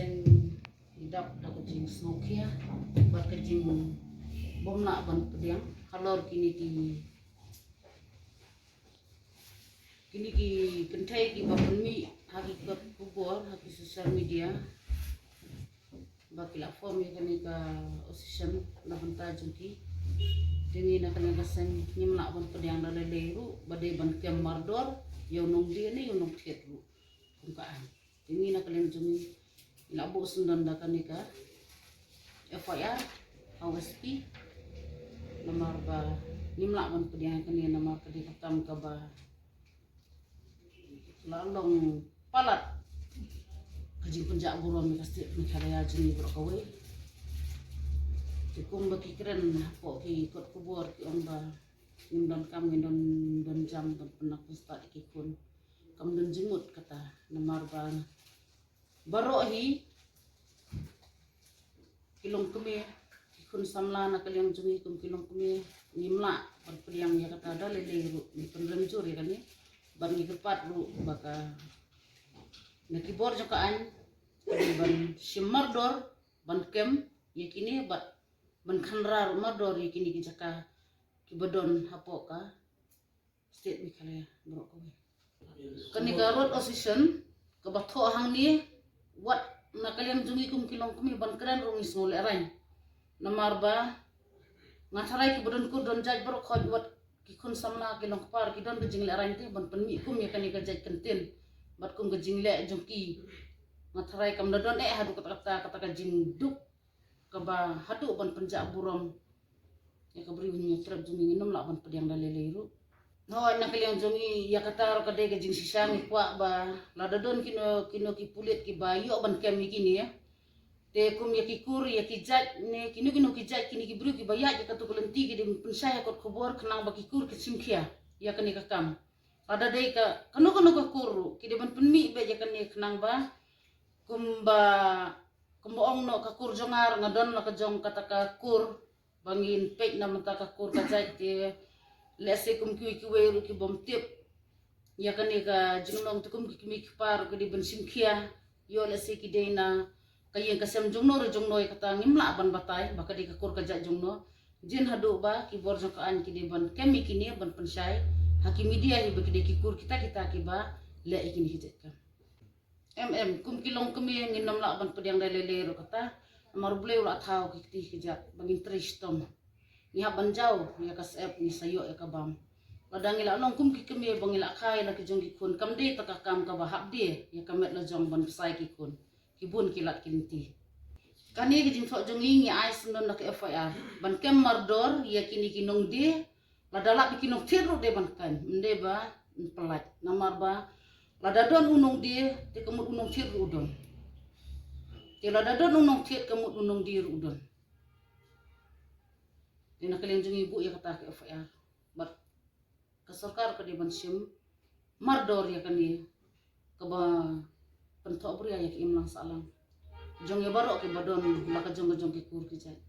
sen hidap aku jing snokia bat kejing bom nak ban pediang kalor kini ki kentai ki bapen mi hakikat kubur haki sosial media baki la form ya kani ka osisyan na banta jengki dingi na kani kasen nyimna ban pediang da leleru badai ban kem mardor yonong dia ni yonong thietru kumkaan dingi na kalian jungi ilabu sundan da kani ka FIR OSP nomor ba nyimna ban pediang kani nomor kadi katam ka ba lalong palat kajing penjak buron pasti mikhalaya jeni berkawe cukup bagi keren po ki ikut kubur ki omba indon kami don jam don penak pesta ikun kam don jengut kata namar ban barohi kilong keme ikun samla na kaliang jungi kum kilong keme nimla perpediang ya kata ada leleru ni penrenjur ya kan ni ban ngigepat lu baka nakibor jokaan ban simardor ban kem yakini bat ban khanrar mardor yakini ki jaka kibadon hapoka state mikhalaya bro kowe kani garot osisyon kabatho hang ni wat nakaliam jungi kum kilong kumi ban keren rung isngol erain namarba ngasarai kibadon kur don jaj bro khod wat kikun samna kilong par kidon ke jingle arain te ban penmi kum ya kani ka jaj kentin bat kum ke jingle jongki ngasarai kam dodon hadu kata ka jing duk ka ba hadu ban penjak burom ya kabri nya trap jungi nginum la ban pediang daleleru no na kaliang jungi ya kata ka de ke jing sisami kwa ba la dodon kino ki pulit ki bayo ban kem kini ya te kum ya kikur ya kijat ne kini kijat kini kibru ki bayat ya katu kelenti ki dim pensaya kot kubur kenang bakikur ki simkia ya kani kakam ada dei ka kanu ka kuru ki ban penmi be ya kani kenang ba kumboong no ka kur jongar ngadon la ka jong kata ka kur bangin pek na mata ka kur ka jat te lese kum ki weru ki bom tip ya kani ka jinglong tukum ki mi par ki ban simkia yo lese ki dei na kaya kasem jungno re jungno kata ngimla ban batai baka di kakur kajak jungno jin hadu ba ki bor jokaan ki ban kemi kini ban pensai haki media hi baki di kikur kita ki ba le ikini hijatkan kum kilong kemi nginam la ban pediang dalele ro kata mar bule ula thau ki ti hijat bangin tristom ni ha ban jau ya kasep ni sayo ya kabam kadang ila long kum ki kemi bangila khai la ki jong ki kun kam de takakam ka ba hab de ya kamet la jong ban sai ki kun kibun kilat kinti kani kijing sok jongi ngi ai sendon nak FIR ban kem mardor ya kini kinong de ladala bikinong tiru de ban kan mende ba pelat namar ba ladadon unong de te kemut unong tiru udon te ladadon unong tir kemut unong dir udon te nak kalian jongi ibu ya kata ke FIR bat kasarkar ka de ban sim mardor ya kani kaba pentok beri ayat imlang salam jong ya barok ke badon laka jong ki kur ki jat